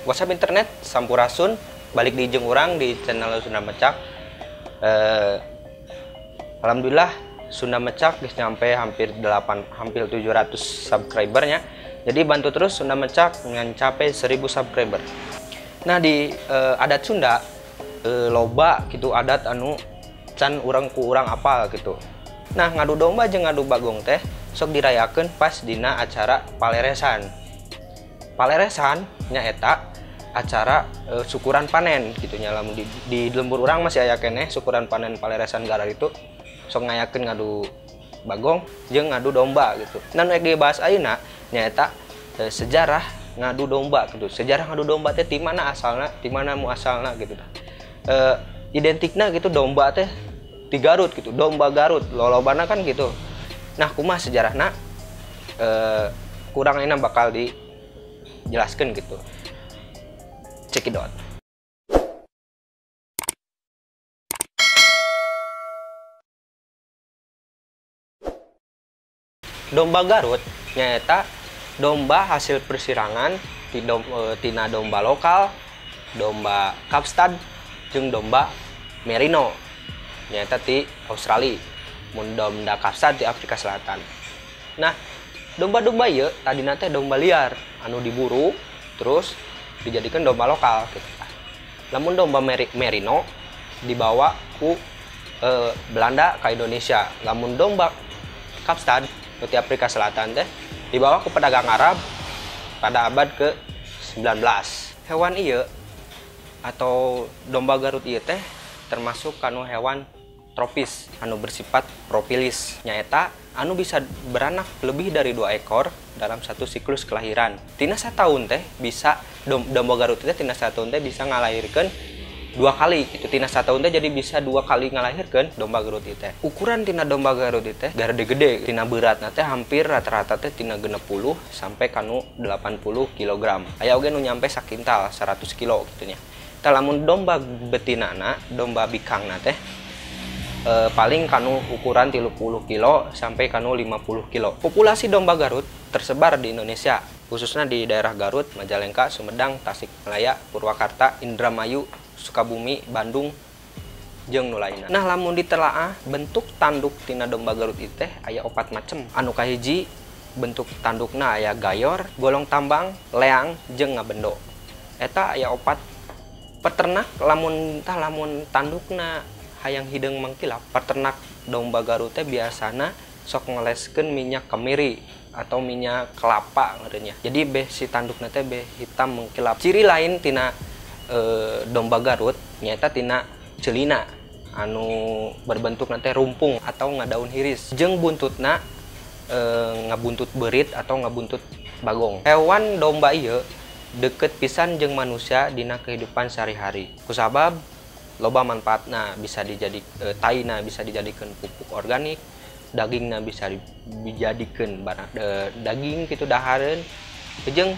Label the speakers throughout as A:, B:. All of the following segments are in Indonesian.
A: WhatsApp internet Sampurasun balik di jeung urang di channel Sunda Mecak. Alhamdulillah Sunda Mecak geus nyampe hampir 700 subscribernya. Jadi bantu terus Sunda Mecak mencapai 1000 subscriber. Nah di adat Sunda loba gitu adat anu can urang ku urang apal gitu. Nah ngadu domba jeung ngadu bagong teh sok dirayakeun pas dina acara paleresan. Paleresan nyaeta acara syukuran panen gitu nya, lamun di lembur urang masih aya keneh syukuran panen paleresan gara itu sok ngayakeun ngadu bagong jeung ngadu domba gitu. Nah nu dibahas ayeuna nyaeta sejarah ngadu domba gitu. Sejarah ngadu domba teh di mana asalna, di mana muasalna gitu. Identikna gitu domba teh di Garut gitu, domba Garut lolobana kan gitu. Nah kumaha sejarahna kurang enak bakal dijelaskan gitu. Cekidot. Domba Garut nyaeta domba hasil persirangan tina domba lokal, domba Kapstad jeung domba Merino nyaeta ti Australia, mun domba Kapstad di Afrika Selatan. Nah domba-domba ieu tadina teh domba liar anu diburu terus dijadikan domba lokal gitu. Namun domba Merino dibawa ku Belanda ke Indonesia. Namun domba Kapstad di Afrika Selatan teh dibawa ku pedagang Arab pada abad ke-19. Hewan ieu atau domba Garut ieu teh termasuk kanu hewan tropis anu bersifat profilis nyaeta anu bisa beranak lebih dari 2 ekor dalam satu siklus kelahiran. Tina satahun teh bisa domba Garut teh tina satahun teh bisa ngalahirkeun 2 kali gitu. Tina satahun teh jadi bisa 2 kali ngalahirkeun domba Garut teh. Ukuran tina domba Garut teh gede-gede, tina beratna teh hampir rata-rata teh tina 60 sampai kanu 80 kg. Aya oge nu nyampe sakintal 100 kg gitu nya. Tah lamun domba betinana, domba bikangna teh paling kanu ukuran 30 kilo sampai kanu 50 kilo. Populasi domba Garut tersebar di Indonesia, khususnya di daerah Garut, Majalengka, Sumedang, Tasikmalaya, Purwakarta, Indramayu, Sukabumi, Bandung, jeung nu lainna. Nah lamun ditelaah bentuk tanduk tina domba Garut ieu teh aya 4 macem. Anu kahiji bentuk tandukna aya gayor, golong tambang, leang, jeung ngabendo. Eta aya 4. Peternak lamun tandukna hayang hidung mengkilap, peternak domba Garut teh biasana sok ngeleskeun minyak kemiri atau minyak kelapa ngarenya. Jadi beh si tandukna teh beh hitam mengkilap. Ciri lain tina domba Garut nyaeta tina celina anu berbentuk nanti rumpung atau ngadaun hiris. Jeung buntutna ngabuntut berit atau ngabuntut bagong. Hewan domba ieu deket pisan jeung manusia dina kehidupan sehari-hari. Kusabab loba manfaatna, bisa taina bisa dijadikan pupuk organik, dagingna bisa dijadikan daging gitu dahareun, jeung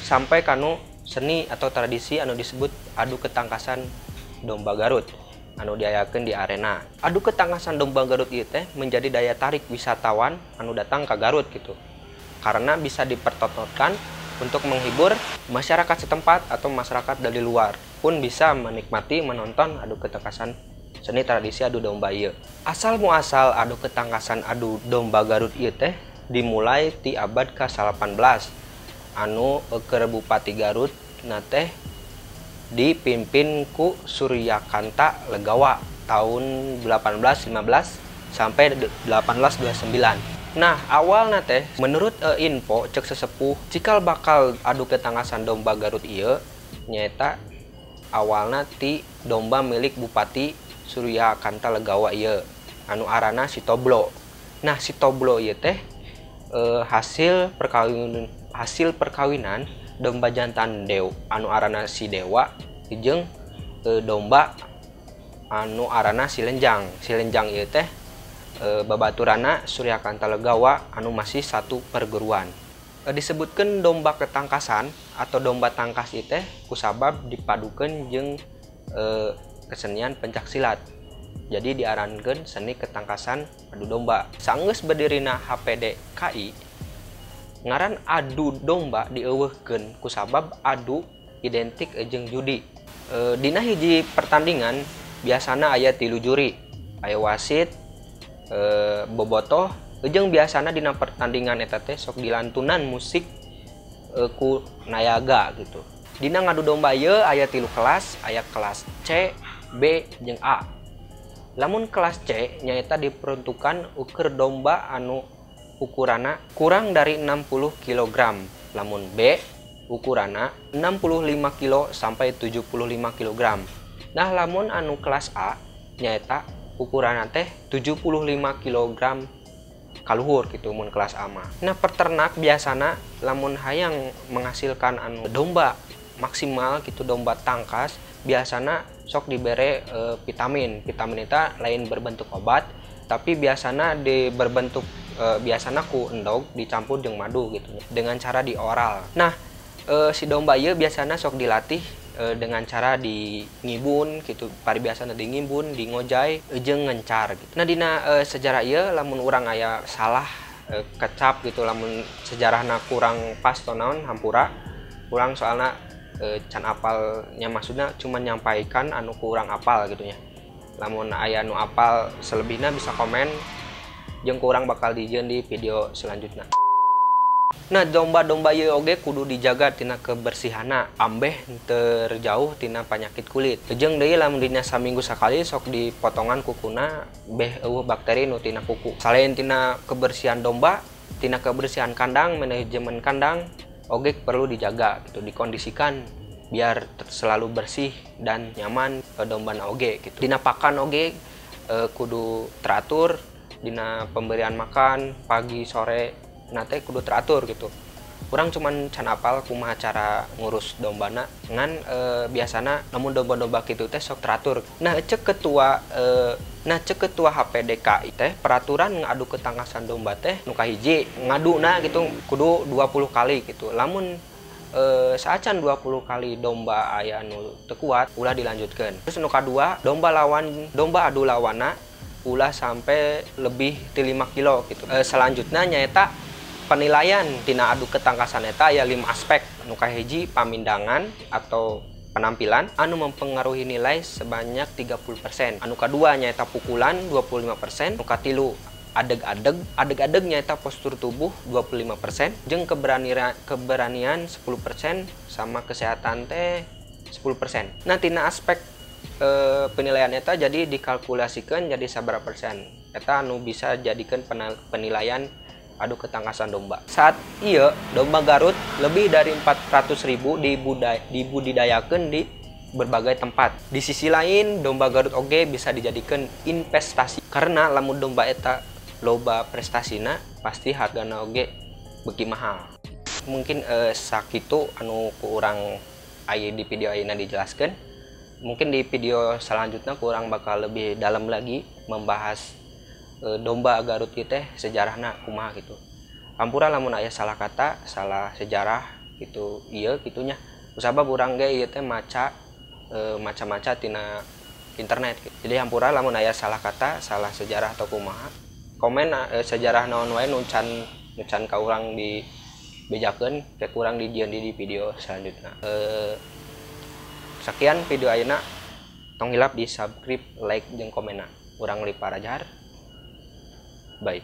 A: sampai kanu seni atau tradisi anu disebut adu ketangkasan domba Garut anu diayakeun di arena. Adu ketangkasan domba Garut ieu teh menjadi daya tarik wisatawan anu datang ke Garut gitu, karena bisa dipertontonkan untuk menghibur masyarakat setempat atau masyarakat dari luar pun bisa menikmati menonton adu ketangkasan seni tradisi adu domba ieu. Asal muasal adu ketangkasan adu domba Garut ieu teh dimulai ti abad ke-18 anu keur Bupati Garut na teh dipimpin ku Suryakanta Legawa tahun 1815 sampai 1829. Nah awalnya teh menurut info cek sesepuh cikal bakal adu ketangkasan domba Garut ieu nyaeta awalna ti domba milik Bupati Suryakanta Legawa ieu anu arana Sitoblo. Nah Sitoblo ieu teh hasil perkawinan domba jantan anu arana si Dewa jeung domba anu arana Silenjang. Silenjang ieu teh babaturana Suryakanta Legawa anu masih satu perguruan. Disebutkan domba ketangkasan atau domba tangkas itu kusabab dipadukan jeung kesenian pencak silat. Jadi diarankeun seni ketangkasan adu domba. Saenggeus berdirinya HPDKI ngaran adu domba dieuweuhkeun kusabab adu identik jeung judi. Dina hiji pertandingan biasana aya 3 juri, aya wasit, bobotoh, jeung biasana dina pertandingan eta teh sok dilantunan musik ku nayaga gitu. Dina ngadu domba ieu aya 3 kelas, aya kelas C, B, jeung A. Lamun kelas C nyaeta diperuntukkan ukur domba anu ukurana kurang dari 60 kg. Lamun B ukurana 65 kg sampai 75 kg. Nah, lamun anu kelas A nyaeta ukuran teh 75 kg kaluhur gitu mun kelas A mah. Nah, peternak biasana lamun hayang menghasilkan anu domba maksimal gitu, domba tangkas, biasana sok dibere vitamin. Vitamin itu lain berbentuk obat, tapi biasana berbentuk biasana ku endog dicampur jeung madu gitu dengan cara dioral. Nah, si domba ieu biasana sok dilatih dengan cara di ngibun gitu, pari biasana di ngibun, di ngojay jeung ngencar gitu. Nah, dina sejarah ieu lamun urang aya salah kecap gitu, lamun sejarahna kurang pas to naon hampura kurang, soalna can apalnya maksudnya cuma nyampaikan anu kurang apal gitu ya. Lamun aya anu apal selebihnya bisa komen jeung kurang bakal dijieun di video selanjutnya. Nah, domba-domba ieu oge kudu dijaga tina kebersihanna, ambeh terjauh tina penyakit kulit. Jeung deui lamun dina saminggu sakali sok dipotongan kukuna beh eueuh bakteri nu tina kuku. Selain tina kebersihan domba, tina kebersihan kandang, manajemen kandang oge perlu dijaga gitu, dikondisikan biar selalu bersih dan nyaman dombana oge gitu. Dina pakan oge kudu teratur, dina pemberian makan pagi sore nate kudu teratur gitu. Kurang cuman can apal kumaha cara ngurus dombana ngan biasana namun domba-domba kitu teh sok teratur. Nah, cek ketua HPDKI teh peraturan ngadu ketangkasan domba teh nu kahiji ngaduna gitu kudu 20 kali gitu. Lamun saacan 20 kali domba aya nu teu kuat ulah dilanjutkeun. Terus nu kadua domba adu lawana ulah sampai lebih ti 5 kilo gitu. Selanjutnya nyaeta penilaian tina adu ketangkasan eta aya 5 aspek. Nu kahiji pamindangan atau penampilan anu mempengaruhi nilai sebanyak 30%. Anu kadua nyaeta pukulan 25%. Anu katilu adeg-adeg nyaeta postur tubuh 25%, jeung keberanian 10%, sama kesehatan teh 10%. Nah, tina aspek penilaian eta jadi dikalkulasikan jadi sabaraha persen. Eta anu bisa jadikan penilaian adu ketangkasan domba. Saat iya domba Garut lebih dari 400.000 dibudidayakeun di berbagai tempat. Di sisi lain domba Garut oge bisa dijadikan investasi karena lamun domba eta loba prestasina pasti hargana oge beuki mahal. Mungkin sakitu anu ku urang aya di video ayeuna dijelaskeun. Mungkin di video selanjutnya kurang bakal lebih dalam lagi membahas domba Garut ieu teh sejarahna kumaha gitu. Hampura lamun aya salah kata, salah sejarah gitu ieu kitunya. Kusabab urang ge ieu teh maca tina internet gitu. Jadi hampura lamun aya salah kata, salah sejarah atau kumaha, komen sejarah naon wae nu can ka urang dibejakeun ke urang dijieun di video selanjutnya. Sekian video ayeuna, tong hilap di subscribe, like jeung komenna. Urang Lipa Rajahar. Bye.